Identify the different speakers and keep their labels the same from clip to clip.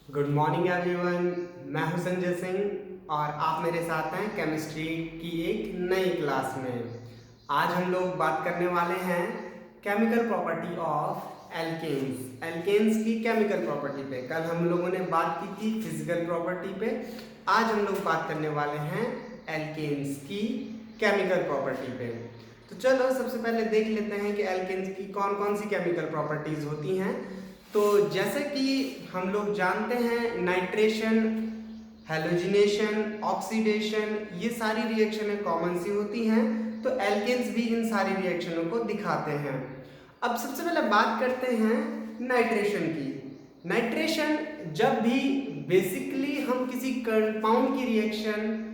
Speaker 1: Good morning everyone. मैं हूं संजय सिंह और आप मेरे साथ हैं केमिस्ट्री की एक नई क्लास में। आज हम लोग बात करने वाले हैं chemical property of alkanes. Alkanes की केमिकल प्रॉपर्टी पे कल हम लोगों ने बात की थी फिजिकल प्रॉपर्टी पे। आज हम लोग बात करने वाले हैं एल्केन्स की केमिकल प्रॉपर्टी पे। तो चलो सबसे पहले देख लेते हैं कि एल्केन्स की कौन कौन सी केमिकल प्रॉपर्टीज होती हैं। तो जैसे कि हम लोग जानते हैं नाइट्रेशन, हैलोजिनेशन, ऑक्सीडेशन, ये सारी रिएक्शनें कॉमन सी होती हैं। तो एल्केन्स भी इन सारी रिएक्शनों को दिखाते हैं। अब सबसे पहले बात करते हैं नाइट्रेशन की। नाइट्रेशन जब भी बेसिकली हम किसी कंपाउंड की रिएक्शन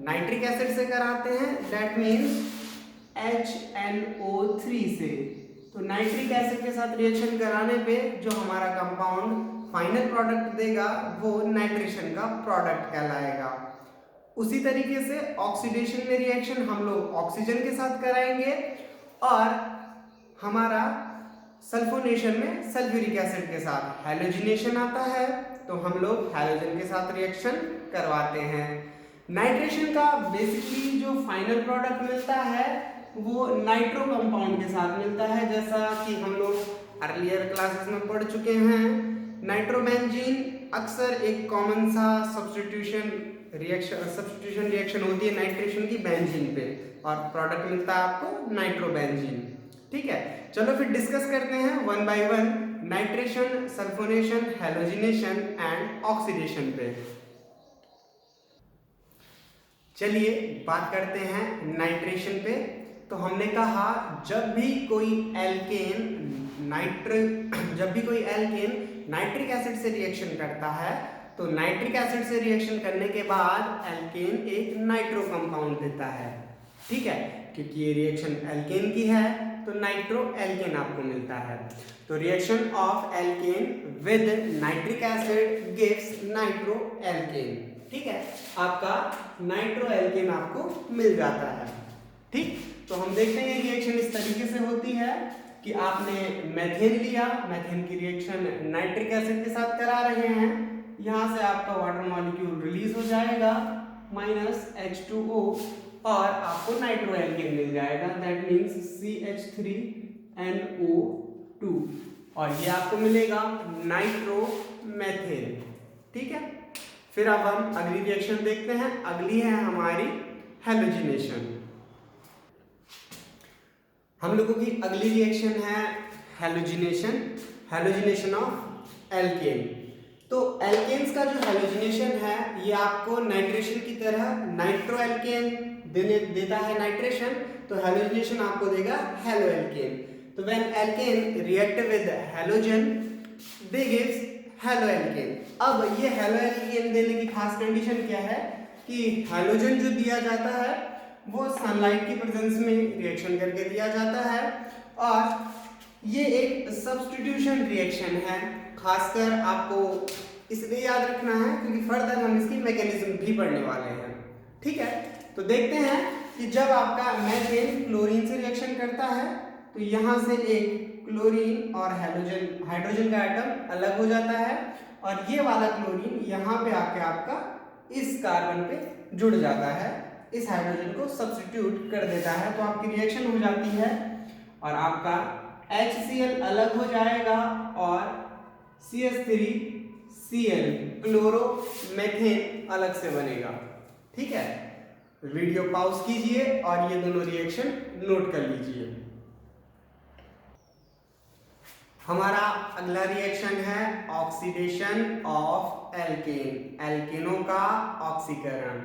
Speaker 1: नाइट्रिक एसिड से कराते हैं, दैट मीन्स HNO3 से। तो नाइट्रिक एसिड के साथ रिएक्शन कराने पे जो हमारा कंपाउंड फाइनल प्रोडक्ट देगा वो नाइट्रेशन का प्रोडक्ट कहलाएगा। उसी तरीके से ऑक्सीडेशन में रिएक्शन हम लोग ऑक्सीजन के साथ कराएंगे और हमारा सल्फोनेशन में सल्फ्यूरिक एसिड के साथ। हैलोजिनेशन आता है तो हम लोग हैलोजन के साथ रिएक्शन करवाते हैं। नाइट्रेशन का बेसिकली जो फाइनल प्रोडक्ट मिलता है वो नाइट्रो कंपाउंड के साथ मिलता है, जैसा कि हम लोग अर्लियर क्लासेस में पढ़ चुके हैं। नाइट्रोबेंजीन अक्सर एक कॉमन सा सब्स्टिट्यूशन रिएक्शन होती है नाइट्रेशन की बेंजीन पे, और प्रोडक्ट मिलता है आपको नाइट्रोबेंजीन। ठीक है, चलो फिर डिस्कस करते हैं one by one nitration, sulphonation, halogenation and oxidation पे। चलिए बात करते हैं नाइट्रेशन पे। तो हमने कहा जब भी कोई एल्केन नाइट्रिक एसिड से रिएक्शन करता है तो नाइट्रिक एसिड से रिएक्शन करने के बाद एल्केन एक नाइट्रो कंपाउंड देता है। ठीक है, क्योंकि ये रिएक्शन एल्केन की है तो नाइट्रो एल्केन आपको मिलता है। तो reaction of alkene with nitric acid gives nitro alkene. ठीक है, आपका नाइट्रो एल्केन आपको मिल जाता है। ठीक, तो हम देखते हैं रिएक्शन इस तरीके से होती है कि आपने मेथेन लिया, मेथेन की रिएक्शन नाइट्रिक एसिड के साथ करा रहे हैं। यहाँ से आपका वाटर मॉलिक्यूल रिलीज हो जाएगा -H2O और आपको नाइट्रो एल्केन मिल जाएगा, दैट मीन्स CH3NO2, और ये आपको मिलेगा नाइट्रोमेथेन। ठीक है, फिर अब हम अगली रिएक्शन देखते हैं। अगली है हमारी हैलोजिनेशन। हम लोगों की अगली रिएक्शन है हैलोजिनेशन, हैलोजिनेशन ऑफ एल्केन। तो एल्केन्स का जो हैलोजिनेशन है ये आपको नाइट्रेशन की तरह नाइट्रो एल्केन देता है नाइट्रेशन, तो हैलोजिनेशन आपको देगा हैलो एल्केन। तो when alkane react with halogen they gives halo alkane. अब ये हैलो एल्केन देने की खास कंडीशन क्या है कि हैलोजन जो दिया जाता है वो सनलाइट की प्रेजेंस में रिएक्शन करके दिया जाता है, और ये एक सब्स्टिट्यूशन रिएक्शन है। खासकर आपको इसलिए याद रखना है क्योंकि फर्दर हम इसकी मैकेनिज्म भी पढ़ने वाले हैं। ठीक है, तो देखते हैं कि जब आपका मेथेन क्लोरीन से रिएक्शन करता है तो यहाँ से एक क्लोरीन और हाइड्रोजन का एटम अलग हो जाता है, और ये वाला क्लोरीन यहाँ पे आके आपका इस कार्बन पे जुड़ जाता है, इस हाइड्रोजन को सब्स्टिट्यूट कर देता है। तो आपकी रिएक्शन हो जाती है और आपका HCl अलग हो जाएगा और CH3Cl क्लोरोमेथेन अलग से बनेगा। ठीक है, वीडियो पॉज कीजिए और ये दोनों रिएक्शन नोट कर लीजिए। हमारा अगला रिएक्शन है ऑक्सीडेशन ऑफ एल्केन, एल्केनों का ऑक्सीकरण।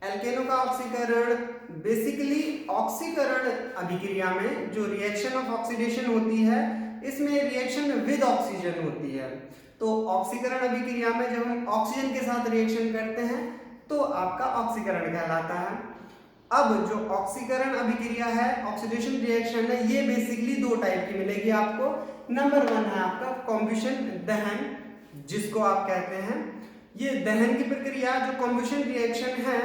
Speaker 1: एल्केनों का ऑक्सीकरण बेसिकली ऑक्सीकरण अभिक्रिया में जो रिएक्शन ऑफ ऑक्सीडेशन होती है इसमें रिएक्शन विद ऑक्सीजन होती है। तो ऑक्सीकरण अभिक्रिया में जब हम ऑक्सीजन के साथ रिएक्शन करते हैं तो आपका ऑक्सीकरण कहलाता है। अब जो ऑक्सीकरण अभिक्रिया है, ऑक्सीडेशन रिएक्शन है, ये बेसिकली दो टाइप की मिलेगी आपको। नंबर 1 है आपका कॉम्बशन, दहन, जिसको आप कहते हैं ये दहन की प्रक्रिया। जो कॉम्बशन रिएक्शन है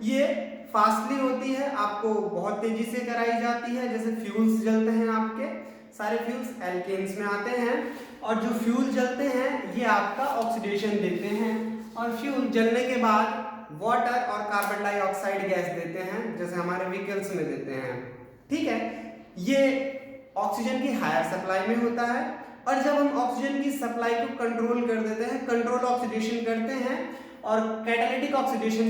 Speaker 1: ये फास्टली होती है, आपको बहुत तेजी से कराई जाती है। जैसे फ्यूल्स जलते हैं, आपके सारे फ्यूल्स एल्केन्स में आते हैं, और जो फ्यूल जलते हैं ये आपका ऑक्सीडेशन देते हैं, और फ्यूल जलने के बाद वाटर और कार्बन डाइऑक्साइड गैस देते हैं, जैसे हमारे व्हीकल्स में देते हैं। ठीक है, ये ऑक्सीजन की हायर सप्लाई में होता है, और जब हम ऑक्सीजन की सप्लाई को कंट्रोल कर देते हैं, कंट्रोल ऑक्सीडेशन करते हैं, और कैटालिटिक ऑक्सीडेशन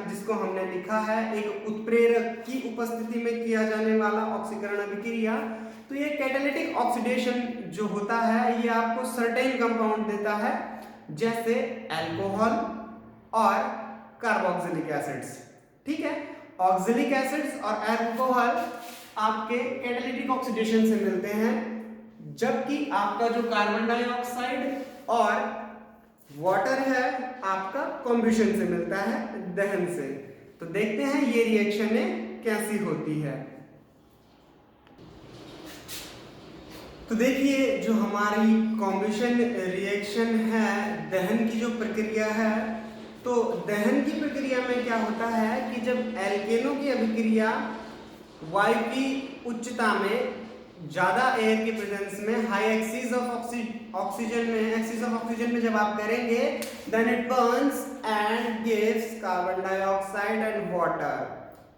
Speaker 1: जिसको हमने लिखा है एक उत्प्रेरक की उपस्थिति में किया जाने वाला ऑक्सीकरण अभिक्रिया, तो ये कैटालिटिक ऑक्सीडेशन जो होता है ये आपको सर्टेन कंपाउंड देता है, जैसे अल्कोहल और कार्बोक्सिलिक एसिड्स। ठीक है, ऑक्सिलिक एसिड्स और अल्कोहल आपके कैटालिटिक ऑक्सीडेशन से मिलते हैं, जबकि आपका जो कार्बन डाइऑक्साइड और वाटर है आपका कॉम्बशन से मिलता है, दहन से। तो देखते हैं ये रिएक्शनें कैसी होती है। तो देखिए जो हमारी कॉम्बशन रिएक्शन है, दहन की जो प्रक्रिया है, तो दहन की प्रक्रिया में क्या होता है कि जब एल्केनों की अभिक्रिया वायु की उच्चता में ज्यादा एयर के प्रेजेंस में हाई एक्सिस ऑफ ऑक्सीजन में जब आप करेंगे, then it burns and gives carbon dioxide and water.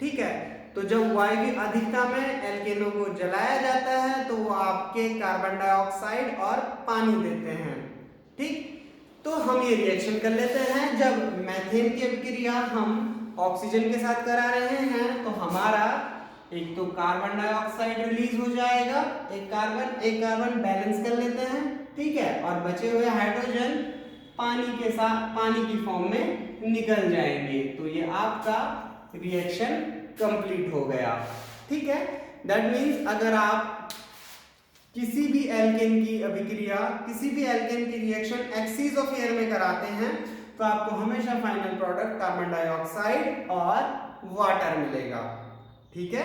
Speaker 1: ठीक है, तो जब वायु की अधिकता में एल्केनों को जलाया जाता है तो वो आपके कार्बन डाइऑक्साइड और पानी देते हैं। ठीक, तो हम ये रिएक्शन कर लेते हैं। जब मीथेन की अभिक्रिया हम ऑक्सीजन के साथ करा रहे हैं तो हमारा एक तो कार्बन डाइऑक्साइड रिलीज हो जाएगा, एक कार्बन बैलेंस कर लेते हैं। ठीक है, और बचे हुए हाइड्रोजन पानी के साथ पानी की फॉर्म में निकल जाएंगे। तो ये आपका रिएक्शन कंप्लीट हो गया। ठीक है, दैट मीन्स अगर आप किसी भी एल्केन की अभिक्रिया, किसी भी एल्केन की रिएक्शन एक्सिस ऑफ एयर में कराते हैं तो आपको हमेशा फाइनल प्रोडक्ट कार्बन डाइऑक्साइड और वाटर मिलेगा। ठीक है,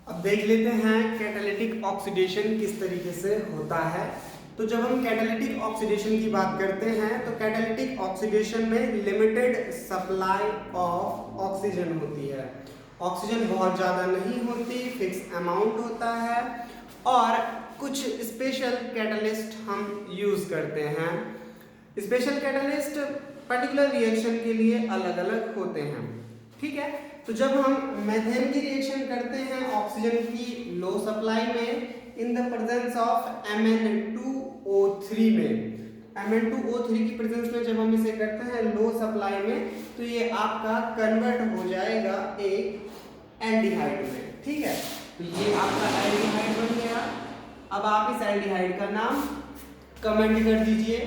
Speaker 1: अब देख लेते हैं कैटालिटिक ऑक्सीडेशन किस तरीके से होता है। तो जब हम कैटालिटिक ऑक्सीडेशन की बात करते हैं तो कैटालिटिक ऑक्सीडेशन में लिमिटेड सप्लाई ऑफ ऑक्सीजन होती है। ऑक्सीजन बहुत ज़्यादा नहीं होती, फिक्स अमाउंट होता है, और कुछ स्पेशल कैटलिस्ट हम यूज़ करते हैं। स्पेशल कैटलिस्ट पर्टिकुलर रिएक्शन के लिए अलग अलग होते हैं। ठीक है, तो जब हम मीथेन की रिएक्शन करते हैं ऑक्सीजन की लो सप्लाई में in the presence of Mn2O3 में, Mn2O3 की प्रेजेंस में जब हम इसे करते हैं लो सप्लाई में, तो ये आपका कन्वर्ट हो जाएगा एक एल्डिहाइड में। ठीक है, तो ये आपका एल्डिहाइड बन गया। अब आप इस एल्डिहाइड का नाम कमेंट कर दीजिए,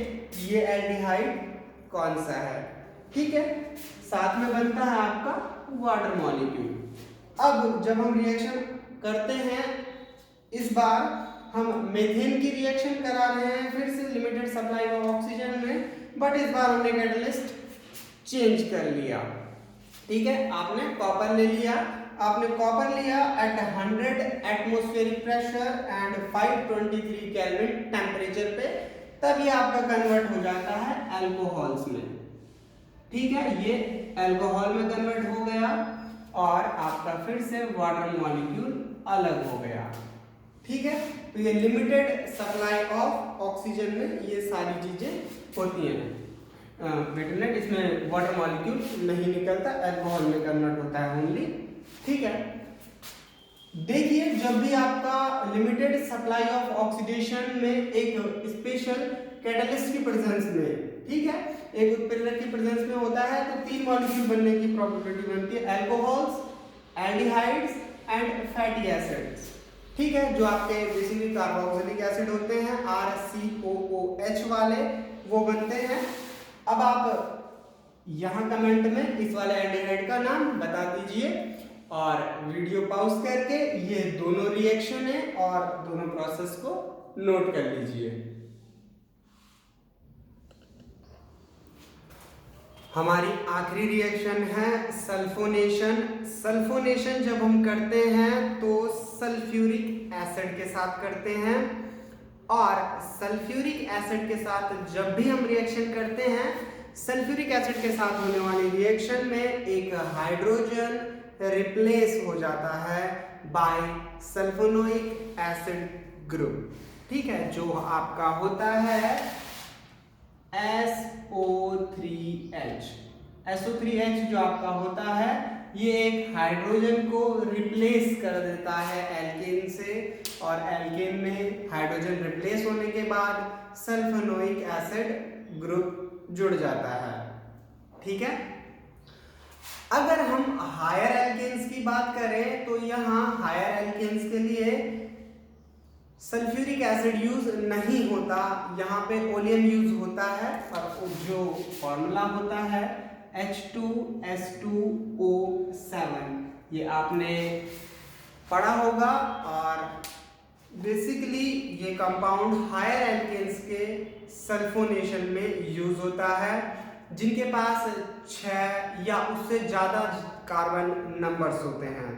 Speaker 1: ये एल्डिहाइड कौन सा है। ठीक है, साथ में बनता है आपका वाटर मॉलिक्यूल। अब जब हम रिएक्शन करते हैं, इस बार हम मीथेन की रिएक्शन करा रहे हैं फिर से लिमिटेड सप्लाई ऑफ ऑक्सीजन में, बट इस बार हमने कैटलिस्ट चेंज कर लिया। ठीक है, आपने कॉपर ले लिया, at 100 atmospheric pressure and 523 kelvin temperature पे, तब ये आपका कन्वर्ट हो जाता है अल्कोहल्स में। ठीक है, ये अल्कोहल में कन्वर्ट हो गया और आपका फिर से वाटर मॉलिक्यूल अलग हो गया। ठीक है, तो ये लिमिटेड सप्लाई ऑफ ऑक्सीजन में ये सारी चीजें होती हैं। बेटरनेट इसमें वाटर मॉलिक्यूल नहीं निकलता, अल्कोहल में कन्वर्ट होता है ओनली। ठीक है, देखिए जब भी आपका लिमिटेड सप्लाई ऑफ ऑक्सीडेशन में एक स्पेशल कैटलिस्ट की प्रेजेंस में, ठीक है, एक उत्प्रेरक की प्रेजेंस में होता है, तो 3 मॉलिक्यूल बनने की प्रोबेबिलिटी बनती है, alcohols, aldehydes and fatty acids. ठीक है, जो आपके बेसिकली कार्बोक्सिलिक एसिड होते हैं RCOOH वाले, वो बनते हैं। अब आप यहाँ कमेंट में इस वाले एल्डिहाइड का नाम बता दीजिए और वीडियो पॉज करके ये दोनों रिएक्शन है और दोनों प्रोसेस को नोट कर लीजिए। हमारी आखिरी रिएक्शन है सल्फोनेशन। सल्फोनेशन जब हम करते हैं तो सल्फ्यूरिक एसिड के साथ करते हैं, और सल्फ्यूरिक एसिड के साथ जब भी हम रिएक्शन करते हैं, सल्फ्यूरिक एसिड के साथ होने वाली रिएक्शन में एक हाइड्रोजन रिप्लेस हो जाता है बाय सल्फोनिक एसिड ग्रुप, ठीक है, जो आपका होता है SO3H। SO3H जो आपका होता है ये एक हाइड्रोजन को रिप्लेस कर देता है एल्केन से, और एल्केन में हाइड्रोजन रिप्लेस होने के बाद सल्फोनिक एसिड ग्रुप जुड़ जाता है, ठीक है। अगर हम हायर एल्केन्स की बात करें तो यहाँ हायर एल्केन्स के लिए सल्फ्यूरिक एसिड यूज नहीं होता, यहाँ पे ओलियम यूज होता है, और जो फॉर्मूला होता है H2S2O7 ये आपने पढ़ा होगा। और बेसिकली ये कंपाउंड हायर एल्केन्स के सल्फोनेशन में यूज होता है, जिनके पास 6 या उससे ज़्यादा कार्बन नंबर्स होते हैं,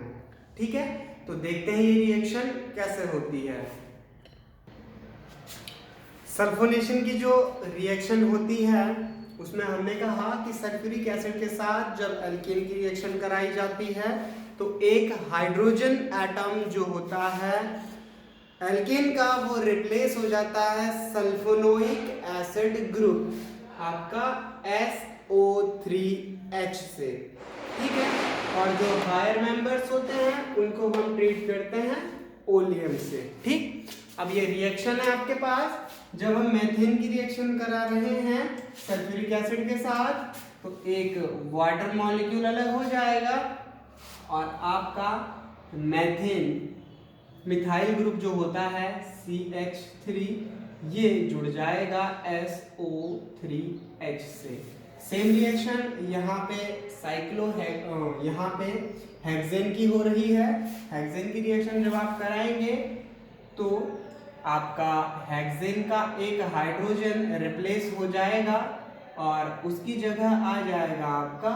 Speaker 1: ठीक है। तो देखते हैं ये रिएक्शन कैसे होती है। सल्फोनेशन की जो रिएक्शन होती है उसमें हमने कहा कि सल्फ्यूरिक एसिड के साथ जब एल्केन की रिएक्शन कराई जाती है तो एक हाइड्रोजन एटम जो होता है एल्केन का वो रिप्लेस हो जाता है सल्फोनिक एसिड ग्रुप आपका SO3H से, ठीक है। और जो हायर मेंबर्स होते हैं उनको हम ट्रीट करते हैं ओलियम से, ठीक। अब ये रिएक्शन है आपके पास, जब हम मेथेन की रिएक्शन करा रहे हैं सल्फ्यूरिक एसिड के साथ तो एक वाटर मॉलिक्यूल अलग हो जाएगा और आपका मेथेन मिथाइल ग्रुप जो होता है CH3 ये जुड़ जाएगा SO3H से। सेम रिएक्शन यहाँ पे यहाँ पे हेक्सेन की हो रही है। हेक्सेन की रिएक्शन जब आप कराएंगे तो आपका हेक्सेन का एक हाइड्रोजन रिप्लेस हो जाएगा और उसकी जगह आ जाएगा आपका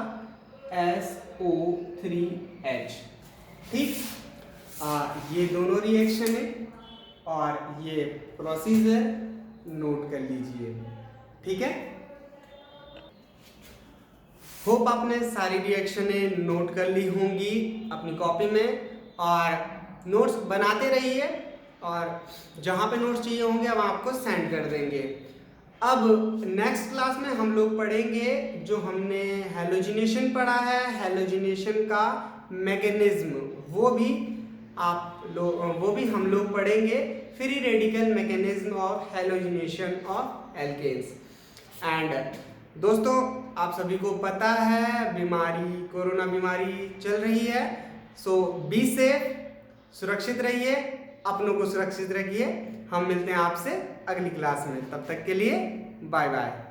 Speaker 1: SO3H, ठीक। ये दोनों रिएक्शन है और ये प्रोसीजर नोट कर लीजिए, ठीक है। होप आपने सारी रिएक्शनें नोट कर ली होंगी अपनी कॉपी में, और नोट्स बनाते रहिए और जहाँ पे नोट्स चाहिए होंगे हम आपको सेंड कर देंगे। अब नेक्स्ट क्लास में हम लोग पढ़ेंगे जो हमने हैलोजिनेशन पढ़ा है, हैलोजिनेशन का मैकेनिज्म वो भी हम लोग पढ़ेंगे, free radical mechanism of halogenation of alkanes. And दोस्तों आप सभी को पता है कोरोना बीमारी चल रही है, सो बी सेफ, सुरक्षित रहिए, अपनों को सुरक्षित रखिए। हम मिलते हैं आपसे अगली क्लास में, तब तक के लिए बाय बाय।